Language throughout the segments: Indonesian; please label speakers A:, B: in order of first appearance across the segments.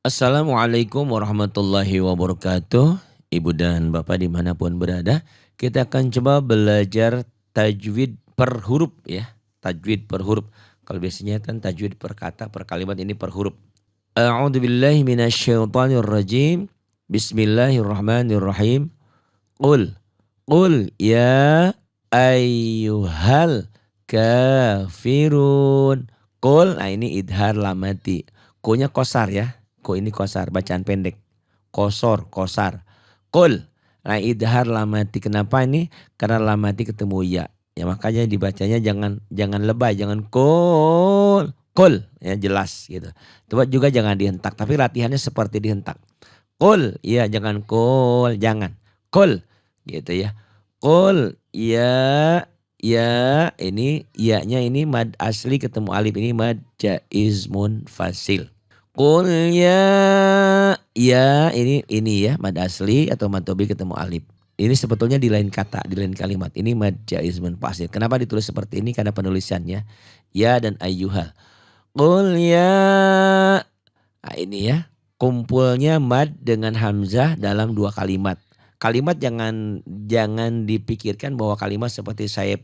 A: Assalamualaikum warahmatullahi wabarakatuh. Ibu dan Bapak dimanapun berada, kita akan coba belajar tajwid per huruf ya. Tajwid per huruf. Kalau biasanya kan tajwid per kata, per kalimat, ini per huruf. A'udzubillahi minasyaitonirrajim. Bismillahirrahmanirrahim. Qul. Qul ya ayyuhal kafirun. Qul, nah ini idhar lamati. Ko-nya kosar ya. Ko ini kosar, bacaan pendek. Kosor, kosar. Qul. Nah idhar lamati. Kenapa ini? Karena lamati ketemu ya. Ya makanya dibacanya jangan lebay, jangan qul. Qul, ya jelas gitu. Coba juga jangan dihentak, tapi latihannya seperti dihentak. Qul, ya jangan qul, jangan. Qul gitu ya. Qul ya, ya ini ya-nya ini mad asli ketemu alif, ini mad jaizmun fasil. Qul ya ini ya mad asli atau mad tobi ketemu alif. Ini sebetulnya di lain kata, di lain kalimat. Ini mad jaizmun fasil. Kenapa ditulis seperti ini? Karena penulisannya ya dan ayyuhal. Qul ya. Nah ini ya, kumpulnya mad dengan hamzah dalam dua kalimat. Kalimat jangan dipikirkan bahwa kalimat seperti saya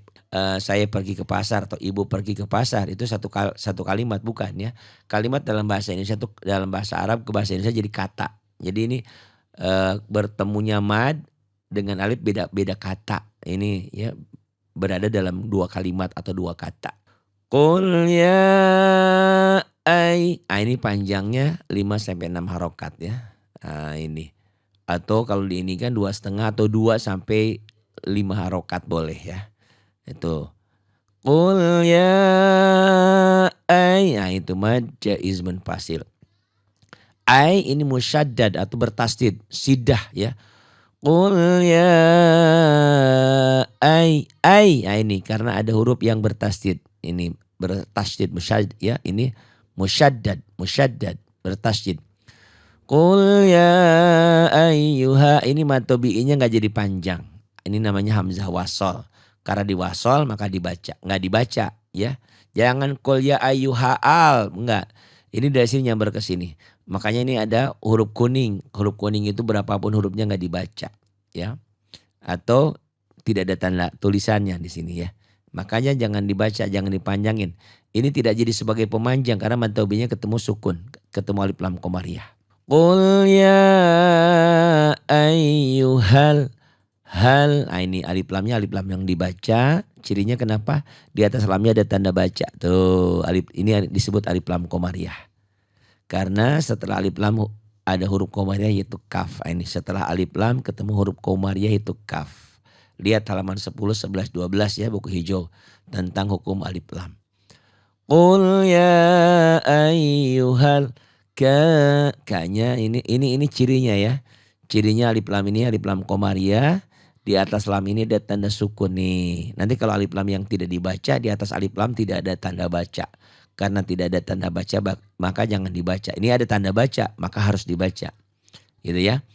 A: pergi ke pasar atau ibu pergi ke pasar itu satu kalimat, bukan ya. Kalimat dalam bahasa Indonesia itu, dalam bahasa Arab ke bahasa Indonesia jadi kata. Jadi ini bertemunya mad dengan alif beda kata. Ini ya berada dalam dua kalimat atau dua kata. Qul ya ini panjangnya 5 sampai 6 harokat ya. Nah ini. Atau kalau di ini kan 2,5 atau 2 sampai 5 harokat boleh ya. Itu. Qul ya nah itu mad jaizmun fasil. Ini musyaddad atau bertasdid, sidah ya. Qul ya nah ini karena ada huruf yang bertasdid. Ini bertasdid musyaddad ya, ini musyaddad bertasdid. Qul ya ayyuha, ini mad tobi'inya enggak jadi panjang. Ini namanya hamzah wasol. Karena diwasol maka dibaca, enggak dibaca ya. Jangan qul ya ayyuha al, enggak. Ini dari sini nyamber ke sini. Makanya ini ada huruf kuning. Huruf kuning itu berapapun hurufnya enggak dibaca ya. Atau tidak ada tanda tulisannya di sini ya. Makanya jangan dibaca, jangan dipanjangin. Ini tidak jadi sebagai pemanjang karena mad tobi'inya ketemu sukun, ketemu alif lam qamariyah. Qul ya ayyuhal hal. Nah ini alif lamnya alif lam yang dibaca. Cirinya kenapa? Di atas lamnya ada tanda baca. Tuh alif ini disebut alif lam qamariyah. Karena setelah alif lam ada huruf qamariyah yaitu kaf. Ini setelah alif lam ketemu huruf qamariyah yaitu kaf. Lihat halaman 10, 11, 12 ya buku hijau tentang hukum alif lam. Qul ya ayyuhal ka-nya ini cirinya ya. Cirinya alif lam ini alif lam qamariyah, di atas lam ini ada tanda sukun nih. Nanti kalau alif lam yang tidak dibaca, di atas alif lam tidak ada tanda baca. Karena tidak ada tanda baca maka jangan dibaca. Ini ada tanda baca maka harus dibaca. Gitu ya.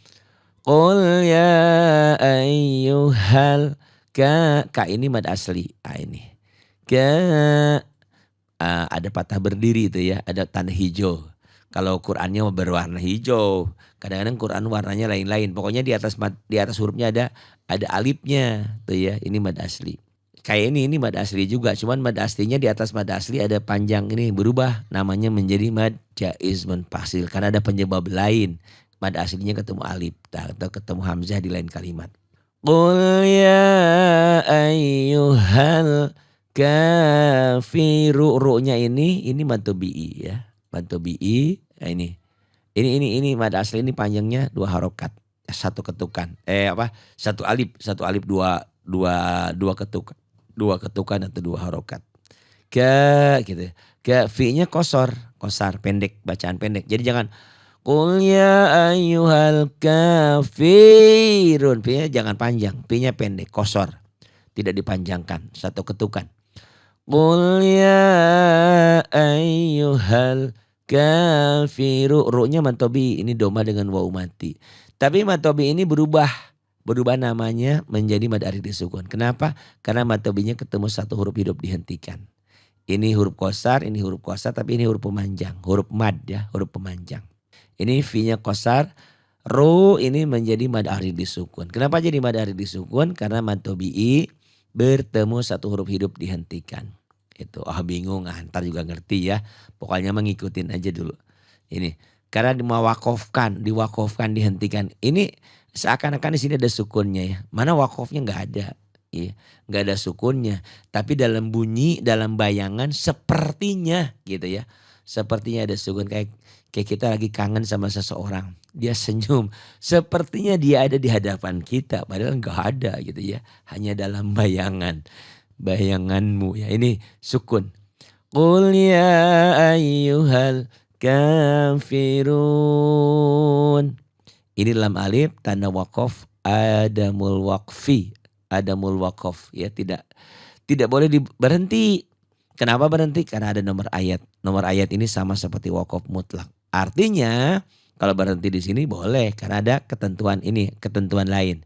A: Qul ya ayyuhal ka ini mad asli. Ini. Ada patah berdiri itu ya, ada tanda hijau. Kalau Qur'annya berwarna hijau, kadang-kadang Qur'an warnanya lain-lain. Pokoknya di atas hurufnya ada alifnya tuh ya. Ini mad asli. Kayak ini mad asli juga, cuman mad aslinya di atas mad asli ada panjang, ini berubah namanya menjadi mad jaizmun fasil karena ada penyebab lain. Mad aslinya ketemu alif atau ketemu hamzah di lain kalimat. Qul ya ayyuhal kafiru, ru-nya ini mad tobi'i ya. Mad tobi'i. Nah ini mad asli ini panjangnya 2 harokat. Satu ketukan. Satu alif dua ketukan. 2 ketukan atau 2 harokat. Gitu. Fi-nya kosar pendek, bacaan pendek. Jadi jangan qul ya ayyuhal kafirun. Fi-nya jangan panjang, Fi-nya pendek, kosar. Tidak dipanjangkan, satu ketukan. Qul ya ayyuhal kafiru, ru-nya mad tobi, ini doma dengan waw mati. Tapi mad tobi ini berubah namanya menjadi mad arid disukun. Kenapa? Karena mad tobinya ketemu satu huruf hidup dihentikan. Ini huruf kosar, tapi ini huruf pemanjang, huruf mad ya, huruf pemanjang. Ini V-nya qasar. Ru ini menjadi mad arid disukun. Kenapa jadi mad arid disukun? Karena mad tabi'i bertemu satu huruf hidup dihentikan. Itu bingung, ntar juga ngerti ya. Pokoknya mengikutin aja dulu. Ini karena diwakofkan dihentikan. Ini seakan-akan di sini ada sukunnya ya. Mana wakofnya nggak ada. Iya, nggak ada sukunnya. Tapi dalam bunyi, dalam bayangan sepertinya gitu ya. Sepertinya ada sukun kayak kita lagi kangen sama seseorang. Dia senyum. Sepertinya dia ada di hadapan kita. Padahal nggak ada gitu ya. Hanya dalam bayangan. Bayanganmu ya. Ini sukun. Qul ya ayyuhal kafirun. Ini lam alif tanda wakof adamul waqfi. Adamul waqaf ya, tidak boleh berhenti. Kenapa berhenti? Karena ada nomor ayat. Nomor ayat ini sama seperti wakaf mutlak. Artinya kalau berhenti di sini boleh karena ada ketentuan ini, ketentuan lain.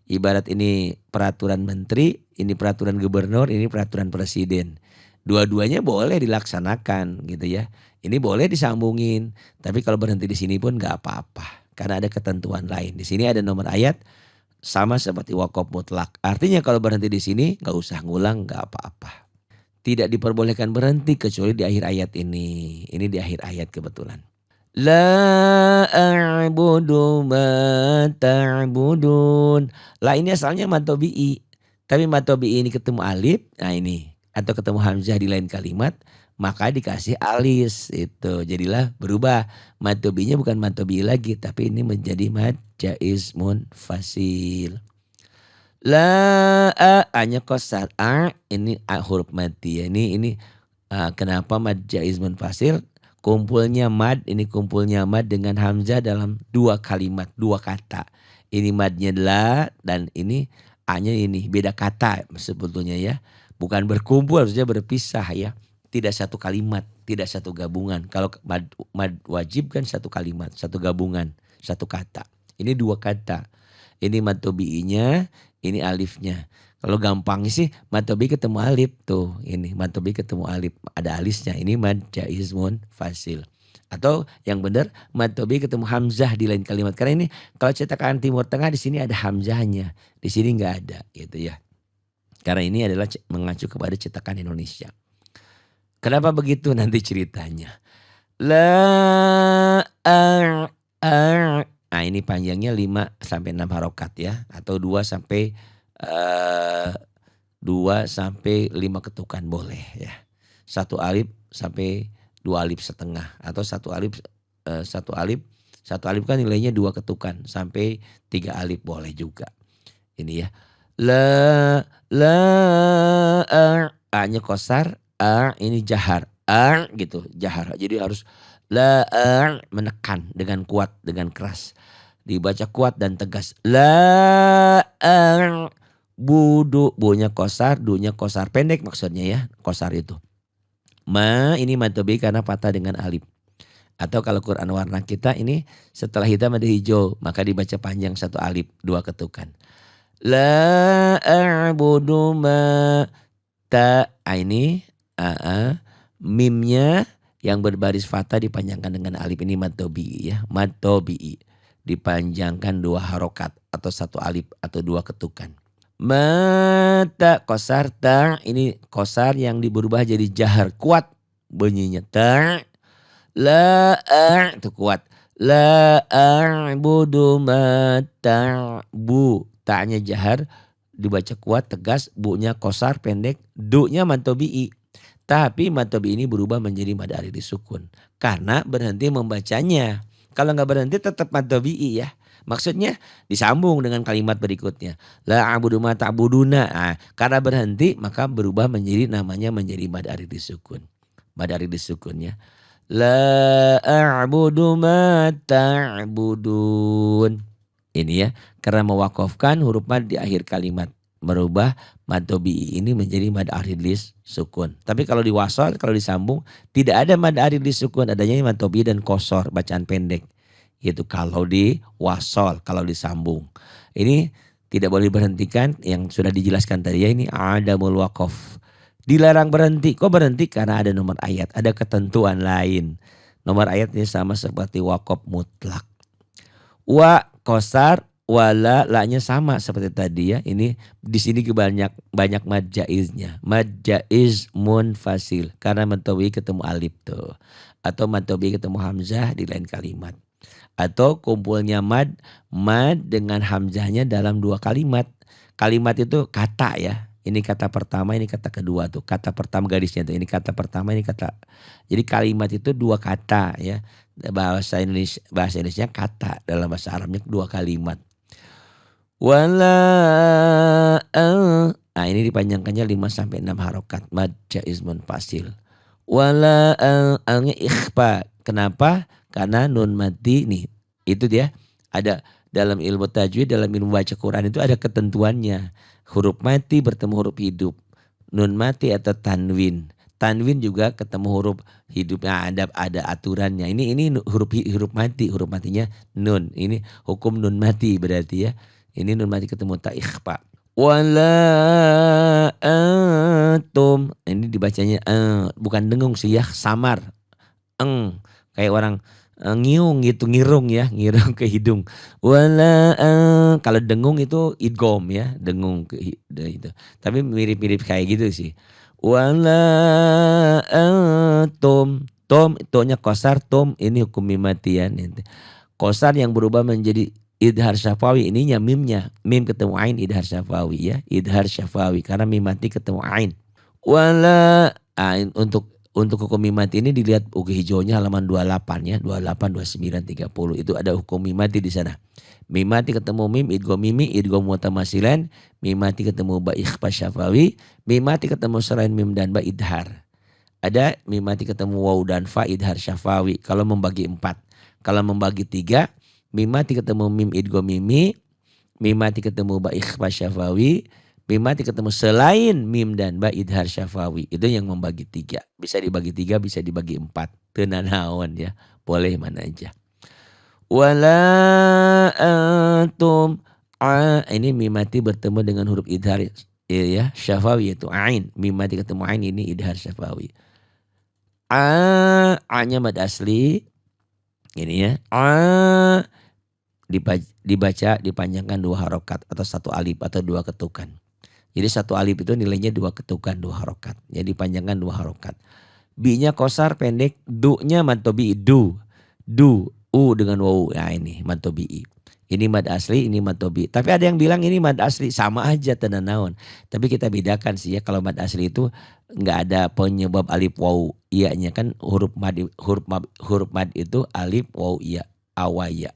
A: Ibarat ini peraturan menteri, ini peraturan gubernur, ini peraturan presiden. Dua-duanya boleh dilaksanakan gitu ya. Ini boleh disambungin, tapi kalau berhenti di sini pun nggak apa-apa karena ada ketentuan lain. Di sini ada nomor ayat sama seperti wakaf mutlak. Artinya kalau berhenti di sini nggak usah ngulang, nggak apa-apa. Tidak diperbolehkan berhenti kecuali di akhir ayat ini. Ini di akhir ayat kebetulan. La a'budu ma ta'budun. La ini asalnya mad tabi'i. Tapi mad tabi'i ini ketemu alif. Nah ini. Atau ketemu hamzah di lain kalimat. Maka dikasih alis. Itu. Jadilah berubah. Mad tabi'inya bukan mad tabi'i lagi. Tapi ini menjadi mad jaiz munfasil. La a-nya qasar. A ini huruf mati ya. Ini kenapa mad jaiz munfasil? Kumpulnya mad dengan hamzah dalam dua kalimat, dua kata. Ini madnya la dan ini a-nya ini beda kata sebetulnya ya. Bukan berkumpul, harusnya berpisah ya. Tidak satu kalimat, tidak satu gabungan. Kalau mad wajib kan satu kalimat, satu gabungan, satu kata. Ini dua kata. Ini mad tabi'inya, ini alifnya. Kalau gampang sih mad tabi'i ketemu alif tuh. Ini mad tabi'i ketemu alif, ada alisnya. Ini mad jaiz munfasil. Atau yang benar mad tabi'i ketemu hamzah di lain kalimat. Karena ini kalau cetakan Timur Tengah di sini ada hamzahnya, di sini nggak ada gitu ya. Karena ini adalah mengacu kepada cetakan Indonesia. Kenapa begitu nanti ceritanya. La nah ini panjangnya 5 sampai 6 harokat ya. Atau 2 sampai 5 ketukan boleh ya. 1 alif sampai 2 alif setengah. Atau 1 alif kan nilainya 2 ketukan. Sampai 3 alif boleh juga. Ini ya. La a-nya qasar. A ini jahar. A gitu jahar. Jadi harus la menekan dengan kuat, dengan keras. Dibaca kuat dan tegas. La budu. Bu-nya qasar, du-nya qasar. Pendek maksudnya ya, qasar itu. Ma ini mad tabi'i karena patah dengan alif. Atau kalau Quran warna kita ini setelah hitam ada hijau, maka dibaca panjang 1 alif, 2 ketukan. La a'budu ma ta ini mimnya yang berbaris fathah dipanjangkan dengan alif, ini mad tabi'i ya. Mad tabi'i dipanjangkan 2 harokat atau 1 alif atau 2 ketukan. Mata qasar ta ini qasar yang berubah jadi jahar, kuat bunyinya. Ta la itu kuat. La a'budu ma ta'bu. Ta-nya jahar dibaca kuat tegas, bu-nya qasar pendek, du-nya mad tabi'i. Tapi mad tabi'i ini berubah menjadi mad arid disukun karena berhenti membacanya. Kalau nggak berhenti tetap mad tabi'i ya. Maksudnya disambung dengan kalimat berikutnya. La a'budu ma ta'buduna. Nah, karena berhenti maka berubah menjadi mad arid disukun. Mad arid disukun ya. La a'budu ma ta'budun. Ini ya, karena mewakafkan huruf mad di akhir kalimat. Merubah mad tabi'i ini menjadi mad arid disukun. Tapi kalau diwasal, kalau disambung tidak ada mad arid disukun, adanya mad tabi'i dan qasar, bacaan pendek. Itu kalau diwasal, kalau disambung. Ini tidak boleh diberhentikan yang sudah dijelaskan tadi ya, ini adamul waqaf. Dilarang berhenti. Kok berhenti? Karena ada nomor ayat, ada ketentuan lain. Nomor ayatnya sama seperti waqaf mutlak. Wa qasar wala la-nya sama seperti tadi ya. Ini di sini banyak mad jaiznya. Mad jaiz munfasil karena mantobi ketemu alif tuh. Atau mantobi ketemu hamzah di lain kalimat. Atau kumpulnya mad dengan hamzahnya dalam dua kalimat. Kalimat itu kata ya. Ini kata pertama, ini kata kedua tuh. Kata pertama garisnya tuh. Ini kata pertama, ini kata. Jadi kalimat itu dua kata ya. Bahasa Indonesia kata, dalam bahasa Arabnya dua kalimat. Nah ini dipanjangkannya 5 sampai 6 harokat. Mad jaiz munfasil. Nya ikhfa. Kenapa? Karena nun mati nih. Itu dia ada dalam ilmu tajwid, dalam ilmu baca Quran itu ada ketentuannya. Huruf mati bertemu huruf hidup. Nun mati atau tanwin. Tanwin juga ketemu huruf hidup. Nah, ada aturannya. Ini huruf mati, huruf matinya nun. Ini hukum nun mati berarti ya. Ini nun mati ketemu ta ikhfa. Wala antum. Ini dibacanya bukan dengung sih ya, samar. Kayak orang ngiung gitu, ngirung ya, ngirung ke hidung. Wala kalau dengung itu idgham ya, dengung ke itu. Tapi mirip-mirip kayak gitu sih. Wala antum. Tonya qasar, ini hukum mimatian. Qasar yang berubah menjadi idhar syafawi, ininya mimnya. Mim ketemu ain idhar syafawi ya. Idhar syafawi karena mim mati ketemu ain. Wala untuk hukum mim mati ini dilihat buku hijaunya halaman 28 ya. 28, 29, 30. Itu ada hukum mim mati di sana. Mim mati ketemu mim idgham mimi idgham mutamasilan. Mim mati ketemu ba ikhfa syafawi. Mim mati ketemu selain mim dan ba idhar. Ada mim mati ketemu waw dan fa idhar syafawi kalau membagi 4. Kalau membagi 3, mim mati ketemu mim idgham mimi, mim mati ketemu ba ikhfa syafawi, mim mati ketemu selain mim dan ba idhar syafawi. Itu yang membagi 3. Bisa dibagi 3, bisa dibagi 4. Teu nanaon ya. Boleh mana aja. Wala antum. Ini mim mati bertemu dengan huruf idhar ya, syafawi yaitu ain. Mim mati ketemu ain, ini idhar syafawi. A-nya mad asli. Ini ya. Dibaca dipanjangkan 2 harokat atau 1 alif atau 2 ketukan. Jadi 1 alif itu nilainya 2 ketukan, 2 harokat. Jadi dipanjangkan 2 harokat. Bi-nya qasar pendek, du-nya mad tabi'i du. U dengan wawu. Nah ini mad tabi'i. Ini mad asli, ini mad tabi'i. Tapi ada yang bilang ini mad asli, sama aja tanda naon. Tapi kita bedakan sih ya, kalau mad asli itu enggak ada penyebab alif wawu iya-nya kan huruf mad itu alif wawu iya, awaya.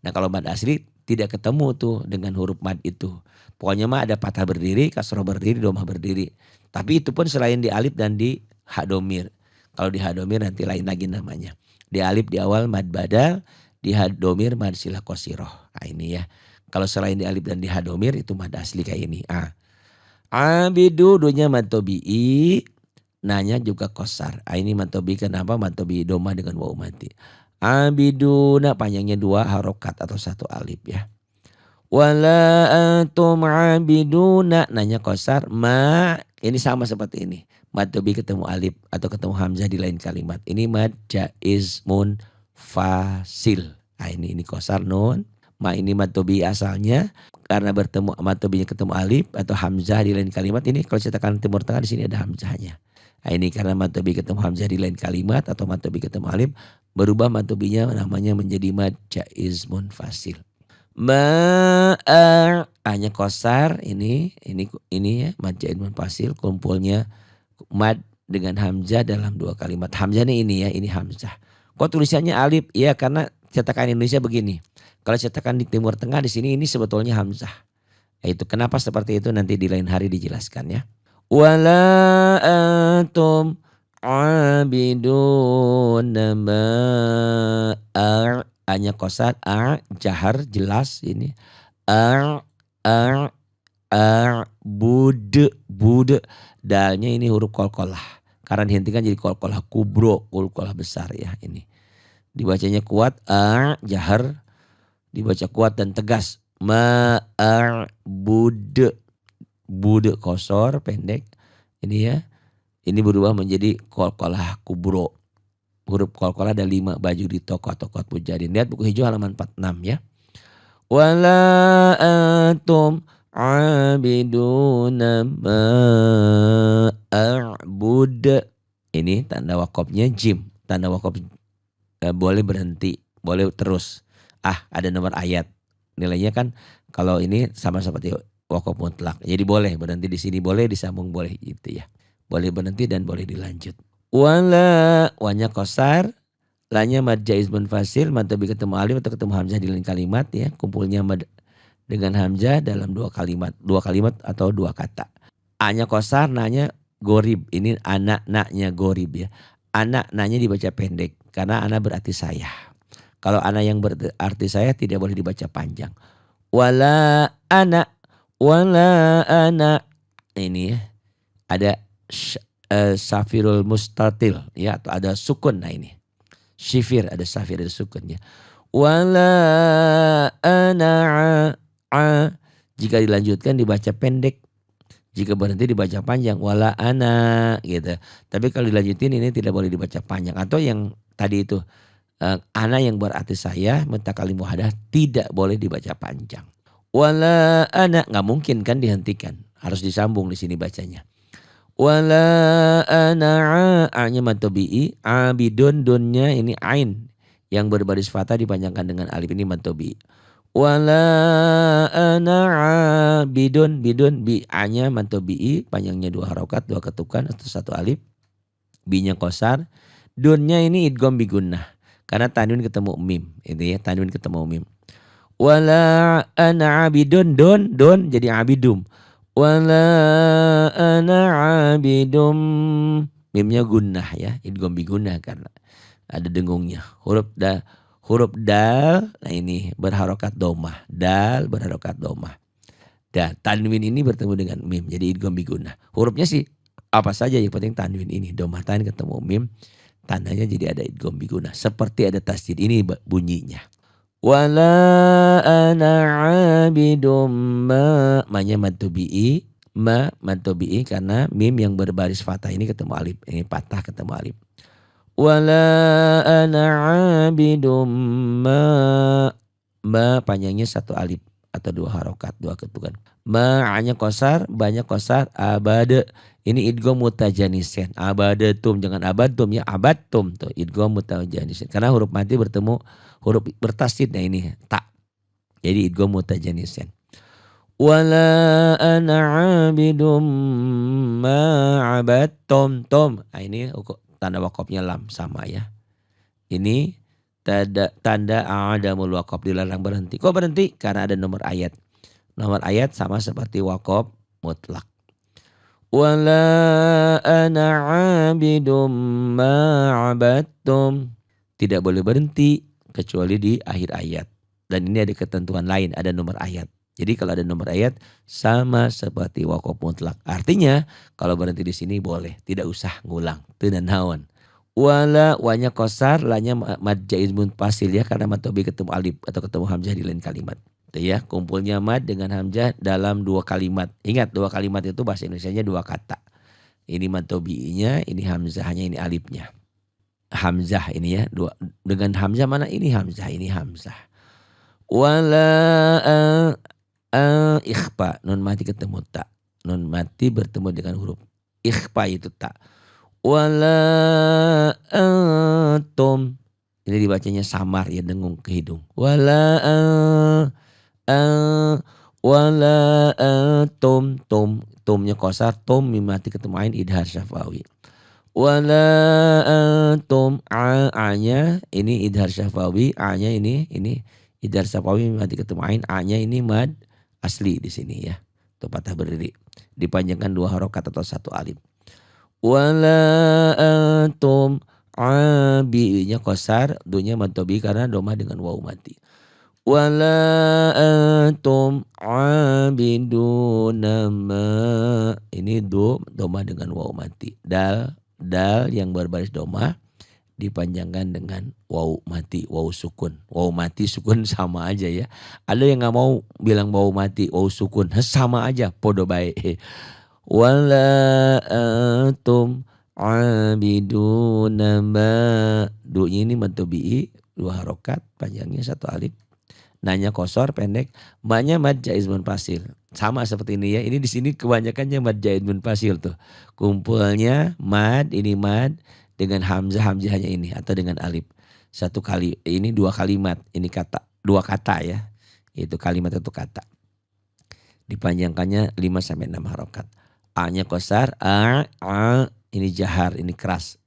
A: Nah kalau mad asli tidak ketemu tuh dengan huruf mad itu. Pokoknya mah ada fathah berdiri, kasroh berdiri, domah berdiri. Tapi itu pun selain di alif dan di hadomir. Kalau di hadomir nanti lain lagi namanya. Di alif di awal mad badal, di hadomir mad silah qasiroh. Nah ini ya. Kalau selain di alif dan di hadomir itu mad asli kayak ini. Abidu dunya mad tabi'i, nanya juga qasar. Ini mad tabi'i kenapa? Mad tabi'i domah dengan wawu mati. Abiduna panjangnya 2 harokat atau 1 alif ya. Wala antum abiduna, nanya qasar. Ini sama seperti ini. Mad tabi'i ketemu alif atau ketemu hamzah di lain kalimat. Ini mad jaiz munfasil. Nah ini qasar nun. Ini mad tabi'i asalnya karena bertemu mad tabi'inya ketemu alif atau hamzah di lain kalimat. Ini kalau cetakan Timur Tengah di sini ada hamzahnya. Nah ini karena mad tabi'i ketemu hamzah di lain kalimat atau mad tabi'i ketemu alif, berubah mad tabi'inya namanya menjadi mad jaiz munfasil. Hanya qasar ini ya mad jaiz munfasil, kumpulnya mad dengan hamzah dalam 2 kalimat. Hamzahnya ini ya, ini hamzah. Kok tulisannya alif? Ya karena cetakan Indonesia begini. Kalau cetakan di Timur Tengah di sini ini sebetulnya hamzah. Itu kenapa seperti itu nanti di lain hari dijelaskan ya. Wala antum abidun ma hanya qasar jahar jelas ini. Bud dalnya ini huruf qalqalah. Karena dihentikan jadi qalqalah kubro, qalqalah besar ya ini. Dibacanya kuat jahar, dibaca kuat dan tegas. Bud kosor pendek. Ini ya. Ini berubah menjadi qalqalah kubro. huruf qalqalah ada 5 baju di toko atau qad mujadin. Lihat buku hijau halaman 46 ya. Wala antum abiduna ma a'bud. Ini tanda wakofnya jim. Tanda wakof boleh berhenti, boleh terus. Ada nomor ayat. Nilainya kan kalau ini sama seperti wakof mutlak. Jadi boleh berhenti di sini, boleh disambung, boleh gitu ya. Boleh berhenti dan boleh dilanjut. Wala, wanya qasar, lanya mad jaiz munfasil, mad tabi ketemu alif atau ketemu hamzah di lain kalimat ya. Kumpulnya mad dengan hamzah dalam 2 kalimat. 2 kalimat atau 2 kata. A-nya qasar, na-nya gorib. Ini anak-naknya gorib ya. Anak-naknya dibaca pendek karena anak berarti saya. Kalau anak yang berarti saya tidak boleh dibaca panjang. Wala anak, wala anak. Ini ya. Ada safirul mustatil ya, atau ada sukun. Nah ini syifir, ada safir, ada sukun ya. Wala ana jika dilanjutkan dibaca pendek, jika berhenti dibaca panjang. Wala ana gitu. Tapi kalau dilanjutin ini tidak boleh dibaca panjang. Atau yang tadi itu ana yang berarti saya mutakalim muhadah tidak boleh dibaca panjang. Wala ana nggak mungkin kan dihentikan, harus disambung di sini bacanya. Wala ana a-nya mad tabi'i, abidun dunnya ini ain yang berbaris fathah dipanjangkan dengan alif, ini mad tabi'i. Wala ana abidun, bidun bi a-nya mad tabi'i, panjangnya 2 harokat, 2 ketukan atau 1 alif. Bi-nya qasar, dunnya ini idgham bi gunnah karena tanwin ketemu mim, itu ya, tanwin ketemu mim. Wala ana abidun, don jadi abidum. Wala ana abidum, mimnya gunnah ya, idgham bi gunnah karena ada dengungnya. Huruf dal, nah ini berharokat domah, dal berharokat domah. Dan tanwin ini bertemu dengan mim, jadi idgham bi gunnah. Hurufnya sih apa saja, yang penting tanwin ini domah tan ketemu mim, tandanya jadi ada idgham bi gunnah. Seperti ada tasdid, ini bunyinya. Wala ana abidum ma-nya mad tabi'i, mad tabi'i karena mim yang berbaris fathah ini ketemu alif, ini patah ketemu alif. Wala ana abidum ma panjangnya 1 alif atau 2 harokat, 2 ketukan. Ma-nya qasar, ba-nya qasar, abad. Ini idgham mutajanisen. Abadatum, jangan abadtum ya, abadtum tuh idgham mutajanisen. Karena huruf mati bertemu huruf bertasdid, nah ini tak. Jadi idgham mutajanisen. Wala ana abidum ma abadtum tom. Nah ini tanda wakofnya lam sama ya. Ini tanda adamul wakof, dilarang berhenti. Kok berhenti? Karena ada nomor ayat. Nomor ayat sama seperti wakof mutlak. Wala ana abidum ma abadtum. Tidak boleh berhenti kecuali di akhir ayat. Dan ini ada ketentuan lain, ada nomor ayat. Jadi kalau ada nomor ayat sama seperti wakof mutlak. Artinya kalau berhenti di sini boleh, tidak usah ngulang. Tenan naon. Wala, wanya qasar, lanya mad jaiz munfasil ya, karena mad tabi ketemu alif atau ketemu hamzah di lain kalimat. Itu ya, kumpulnya mad dengan hamzah dalam 2 kalimat. Ingat 2 kalimat itu bahasa Indonesianya 2 kata. Ini mad tabi'inya, ini hamzahnya, ini alifnya. Hamzah ini ya, dengan hamzah mana ini hamzah, ini hamzah. Wala ikhfa, nun mati ketemu tak. Nun mati bertemu dengan huruf ikhfa itu tak. Wala antum, ini dibacanya samar ya, dengung ke hidung. Wala wala antum, tumnya qasar, tum mim mati ketemu ain, idhar syafawi. Wala antum, a-nya ini idhar syafawi, a-nya ini idhar syafawi mim mati ketemu ain, a-nya ini mad asli di sini ya. Itu patah berdiri. Dipanjangkan 2 harokat atau 1 alif. Wala antum abi-nya qasar, dunya mad tabi karena domah dengan waw mati. Wala antum abiduna ma, ini domah dengan waw mati. Dal yang berbaris domah dipanjangkan dengan waw mati, waw sukun. Waw mati sukun sama aja ya. Ada yang nggak mau bilang waw mati, waw sukun sama aja, podo bae. Wala antum abiduna ma. Du-nya ini mad tabi'i 2 harokat, panjangnya 1 alif. Nanya kosor pendek, ma-nya mad jaiz munfasil. Sama seperti ini ya. Ini di sini kebanyakannya mad jaiz munfasil tuh. Kumpulnya mad, ini mad dengan hamzahnya ini atau dengan alif. 1 kali, ini 2 kalimat, ini kata, 2 kata ya. Itu kalimat itu kata. Dipanjangkannya 5 sampai 6 harokat. A-nya kosar, a, ini jahar, ini keras.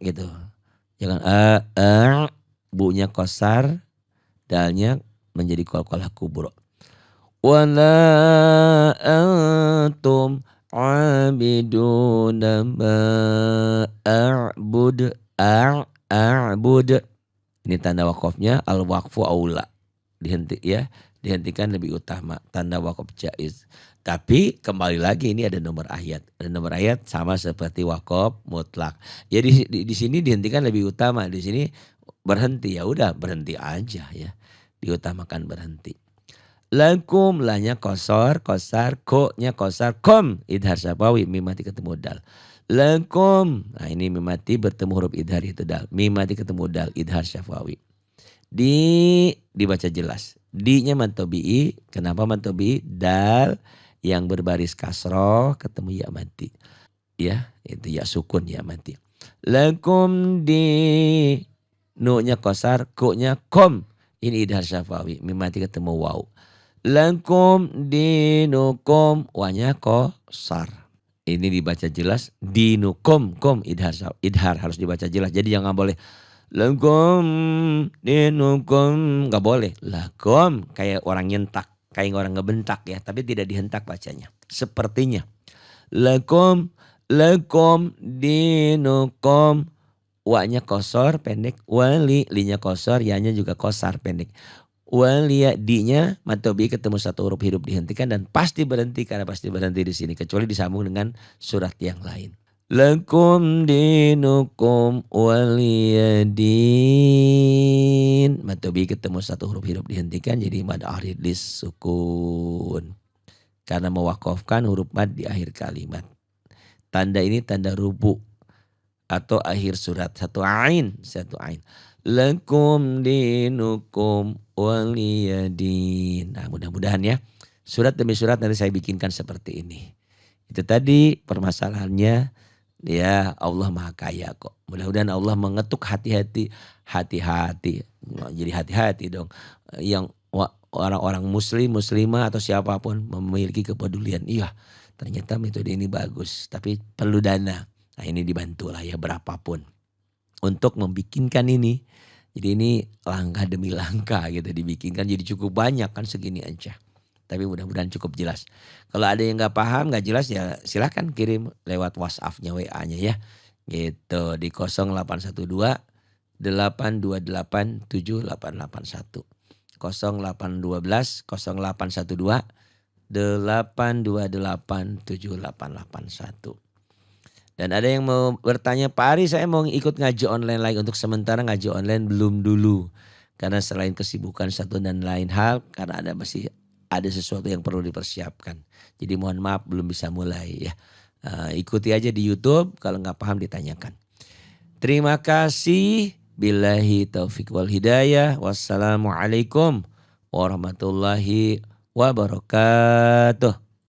A: Gitu. Jangan bu-nya kosar, dalnya menjadi qalqalah kubro. Wala antum abiduna ma a'bud. Ini tanda wakofnya al-waqfu aula. Dihentikan lebih utama. Tanda wakaf jaiz. Tapi kembali lagi ini ada nomor ayat. Ada nomor ayat sama seperti wakaf mutlak. Ya di sini dihentikan lebih utama. Di sini berhenti, ya udah berhenti aja ya. Diutamakan berhenti. Lakum, lahnya kosar, ko-nya kosar, kom idhar syafawi, mim mati ketemu dal. Lakum, nah ini mim mati bertemu huruf idhar itu dal. Mim mati ketemu dal, idhar syafawi. Dibaca jelas. Di-nya mad tabi'i. Kenapa mad tabi'i? Dal yang berbaris kasroh ketemu ya mati. Ya, itu ya sukun ya mati. Lakum di, nu-nya kosar, ko-nya kom. Ini idhar syafawi, mim mati ketemu waw. Lakum dinukum, wa-nya kosar. Ini dibaca jelas, dinukum, kom idhar harus dibaca jelas. Jadi jangan boleh lakum dinukum, nggak boleh. Lakum kayak orang nyentak, kayak orang ngebentak ya, tapi tidak dihentak bacanya. Sepertinya lakum dinukum, wa-nya kosor pendek, wali, li-nya kosor, ya-nya juga kosar pendek. Waliya, di-nya mad tabi'i ketemu 1 huruf hidup dihentikan dan pasti berhenti karena pasti berhenti di sini kecuali disambung dengan surat yang lain. Lakum dinukum waliyadin. Mad tabi'i ketemu 1 huruf hidup dihentikan jadi mad arid lis sukun. Karena mewakafkan huruf mad di akhir kalimat. Tanda ini tanda rubu atau akhir surat, 1 ain. Lakum dinukum waliyadin. Nah, mudah-mudahan ya surat demi surat nanti saya bikinkan seperti ini. Itu tadi permasalahannya ya, Allah Maha Kaya kok. Mudah-mudahan Allah mengetuk hati-hati. Jadi hati-hati dong. Yang orang-orang muslim, muslimah atau siapapun memiliki kepedulian. Iya, ternyata metode ini bagus tapi perlu dana. Nah, ini dibantulah ya berapapun untuk membikinkan ini. Jadi ini langkah demi langkah gitu dibikinkan, jadi cukup banyak kan segini aja. Tapi mudah-mudahan cukup jelas. Kalau ada yang gak paham, gak jelas ya silahkan kirim lewat WhatsApp-nya, WA-nya ya. Gitu di 0812 828 7881. 0812 0812 828 7881. Dan ada yang mau bertanya, Pak Ari saya mau ikut ngaji online lagi. Untuk sementara ngaji online belum dulu. Karena selain kesibukan satu dan lain hal, karena masih ada sesuatu yang perlu dipersiapkan. Jadi mohon maaf belum bisa mulai ya. Ikuti aja di YouTube, kalau nggak paham ditanyakan. Terima kasih. Billahi taufiq wal hidayah. Wassalamualaikum warahmatullahi wabarakatuh.